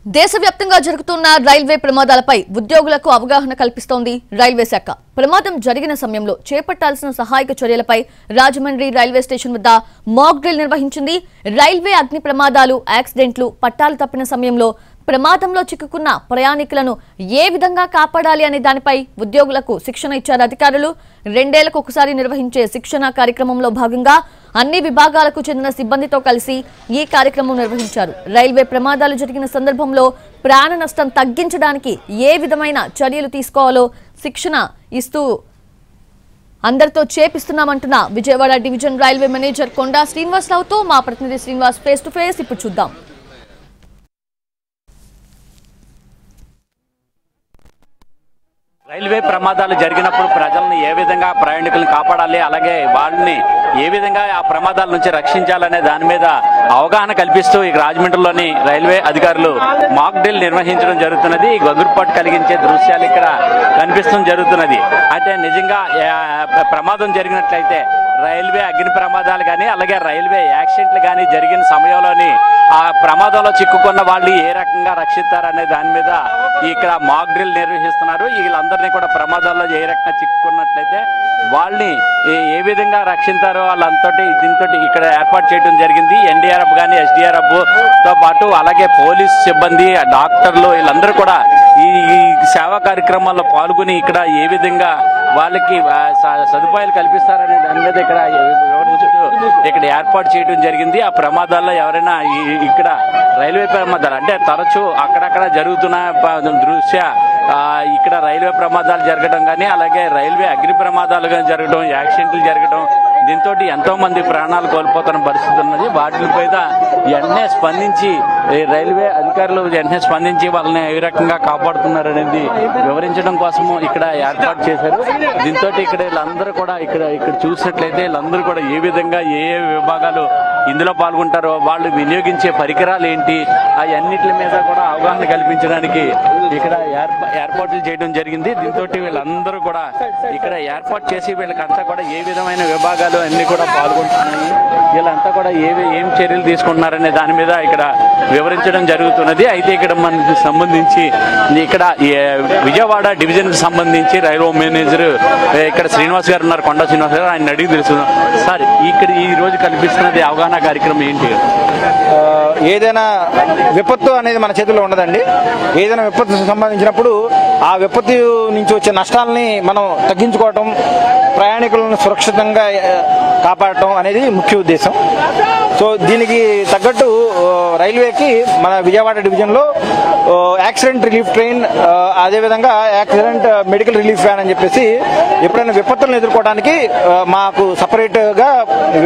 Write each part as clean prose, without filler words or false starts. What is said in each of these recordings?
దేశవ్యాప్తంగా జరుగుతున్న రైల్వే ప్రమాదాలపై ఉద్యోగులకు అవగాహన కల్పిస్తోంది రైల్వే శాఖ. ప్రమాదం జరిగిన సమయంలో చేపట్టాల్సిన సహాయక చర్యలపై రాజమండ్రి రైల్వే స్టేషన్ వద్ద మాక్ డ్రిల్ నిర్వహించింది. రైల్వే అగ్ని ప్రమాదాలు, యాక్సిడెంట్లు, పట్టాలు తప్పిన సమయంలో ప్రమాదంలో చిక్కుకున్న ప్రయాణికులను ఏ విధంగా కాపాడాలి అనే దానిపై ఉద్యోగులకు శిక్షణ ఇచ్చారు అధికారులు. 2 ఏళ్లకు ఒకసారి నిర్వహించే శిక్షణ కార్యక్రమంలో భాగంగా అన్ని విభాగాలకు చెందిన సిబ్బందితో కలిసి ఈ కార్యక్రమం నిర్వహించారు. రైల్వే ప్రమాదాలు జరిగిన సందర్భంలో ప్రాణ నష్టం తగ్గించడానికి ఏ విధమైన చర్యలు తీసుకోవాలో శిక్షణ ఇస్తూ అందరితో చేపిస్తున్నామంటున్న విజయవాడ డివిజన్ రైల్వే మేనేజర్ కొండా శ్రీనివాసరావుతో మా ప్రతినిధి శ్రీనివాస్ ఫేస్ టు ఫేస్ ఇప్పుడు చూద్దాం. రైల్వే ప్రమాదాలు జరిగినప్పుడు ప్రజలను ఏ విధంగా ప్రయాణికులను కాపాడాలి, అలాగే వాళ్ళని ఏ విధంగా ఆ ప్రమాదాల నుంచి రక్షించాలనే దాని మీద అవగాహన కల్పిస్తూ ఈ రాజమండ్రిలోని రైల్వే అధికారులు మాక్ డ్రిల్ నిర్వహించడం జరుగుతున్నది. గొంగురుపాటు కలిగించే దృశ్యాలు ఇక్కడ కనిపిస్తడం జరుగుతున్నది. అయితే నిజంగా ప్రమాదం జరిగినట్లయితే రైల్వే అగ్ని ప్రమాదాలు కానీ అలాగే రైల్వే యాక్సిడెంట్లు కానీ జరిగిన సమయంలోని ఆ ప్రమాదంలో చిక్కుకున్న వాళ్ళు ఏ రకంగా రక్షిస్తారనే దాని మీద ఇక్కడ మాక్ డ్రిల్ నిర్వహిస్తున్నారు. వీళ్ళందరినీ కూడా ప్రమాదాల్లో ఏ రకంగా చిక్కుకున్నట్లయితే వాళ్ళని ఏ విధంగా రక్షిస్తారో వాళ్ళంతటి దీంతో ఇక్కడ ఏర్పాటు చేయడం జరిగింది. ఎన్డీఆర్ఎఫ్ కానీ ఎస్డీఆర్ఎఫ్ తో పాటు అలాగే పోలీస్ సిబ్బంది, డాక్టర్లు వీళ్ళందరూ కూడా ఈ సేవా కార్యక్రమాల్లో పాల్గొని ఇక్కడ ఏ విధంగా వాళ్ళకి సదుపాయాలు కల్పిస్తారనే దాని మీద ఇక్కడ వివరించుతూ ఇక్కడ ఏర్పాటు చేయడం జరిగింది. ఆ ప్రమాదాల్లో ఎవరైనా ఇక్కడ రైల్వే ప్రమాదాలు అంటే తరచూ అక్కడక్కడ జరుగుతున్న దృశ్య ఇక్కడ రైల్వే ప్రమాదాలు జరగడం కానీ అలాగే రైల్వే అగ్ని ప్రమాదాలు కానీ జరగడం, యాక్సిడెంట్లు జరగడం, దీంతో ఎంతో మంది ప్రాణాలు కోల్పోతున్న పరిస్థితి ఉన్నది. వాటి మీద వెంటనే స్పందించి రైల్వే అధికారులు వెంటనే స్పందించి వాళ్ళని ఏ రకంగా కాపాడుతున్నారు అనేది వివరించడం కోసము ఇక్కడ ఏర్పాటు చేశారు. దీంతో ఇక్కడ వీళ్ళందరూ కూడా ఇక్కడ చూసినట్లయితే వీళ్ళందరూ కూడా ఏ విధంగా ఏ విభాగాలు ఇందులో పాల్గొంటారో, వాళ్ళు వినియోగించే పరికరాలు ఏంటి, అవన్నిటి మీద కూడా అవగాహన కల్పించడానికి ఇక్కడ ఏర్పాట్లు చేయడం జరిగింది. దీంతో వీళ్ళందరూ కూడా ఇక్కడ ఏర్పాటు చేసి వీళ్ళకంతా కూడా ఏ విధమైన విభాగాలు అన్ని కూడా పాల్గొంటున్నాయి, వీళ్ళంతా కూడా ఏం చర్యలు తీసుకుంటున్నారనే దాని మీద ఇక్కడ వివరించడం జరుగుతున్నది. అయితే ఇక్కడ మనకి సంబంధించి ఇక్కడ విజయవాడ డివిజన్ కి సంబంధించి రైల్వే మేనేజర్ ఇక్కడ శ్రీనివాస్ గారు ఉన్నారు, కొండా శ్రీనివాస్ గారు. ఆయన అడిగి తెలుసుకున్నాం. సార్, ఇక్కడ ఈ రోజు కల్పిస్తున్నది అవగాహన కార్యక్రమం ఏంటి? ఏదైనా విపత్తు అనేది మన చేతిలో ఉండదండి. ఏదైనా విపత్తు సంబంధించినప్పుడు ఆ విపత్తు నుంచి వచ్చే నష్టాలని మనం తగ్గించుకోవటం, ప్రయాణికులను సురక్షితంగా కాపాడటం అనేది ముఖ్య ఉద్దేశం. సో దీనికి తగ్గట్టు రైల్వేకి మన విజయవాడ డివిజన్లో యాక్సిడెంట్ రిలీఫ్ ట్రైన్, అదేవిధంగా యాక్సిడెంట్ మెడికల్ రిలీఫ్ వ్యాన్ అని చెప్పేసి ఎప్పుడైనా విపత్తులను ఎదుర్కోవడానికి మాకు సపరేట్గా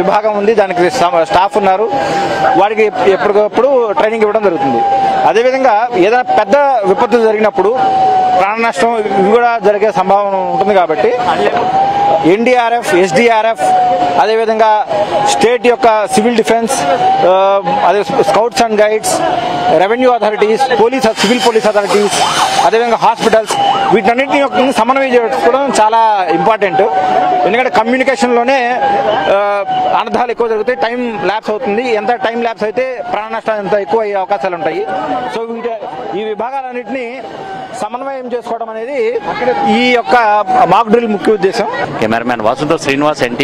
విభాగం ఉంది. దానికి స్టాఫ్ ఉన్నారు. వారికి ఎప్పటికప్పుడు ట్రైనింగ్ ఇవ్వడం జరుగుతుంది. అదేవిధంగా ఏదైనా పెద్ద విపత్తు జరిగినప్పుడు ప్రాణ నష్టం ఇవి కూడా జరిగే సంభావన ఉంటుంది. కాబట్టి ఎన్డీఆర్ఎఫ్, ఎస్డీఆర్ఎఫ్, అదేవిధంగా స్టేట్ యొక్క సివిల్ డిఫెన్స్, అదే scouts and guides, revenue authorities, civil police authorities, అదేవిధంగా హాస్పిటల్స్, వీటన్నిటిని యొక్క సమన్వయం చేసుకోవడం చాలా ఇంపార్టెంట్. ఎందుకంటే కమ్యూనికేషన్లోనే అనర్థాలు ఎక్కువ జరుగుతాయి, టైం ల్యాప్స్ అవుతుంది. ఎంత టైం ల్యాప్స్ అయితే ప్రాణ నష్టాలు ఎంత ఎక్కువ అయ్యే అవకాశాలు ఉంటాయి. సో ఈ విభాగాలన్నింటినీ సమన్వయం చేసుకోవడం అనేది ఈ యొక్క మాక్ డ్రిల్ ముఖ్య ఉద్దేశం. కెమెరామెన్ వాసుతో శ్రీనివాస్, ఎన్టీ.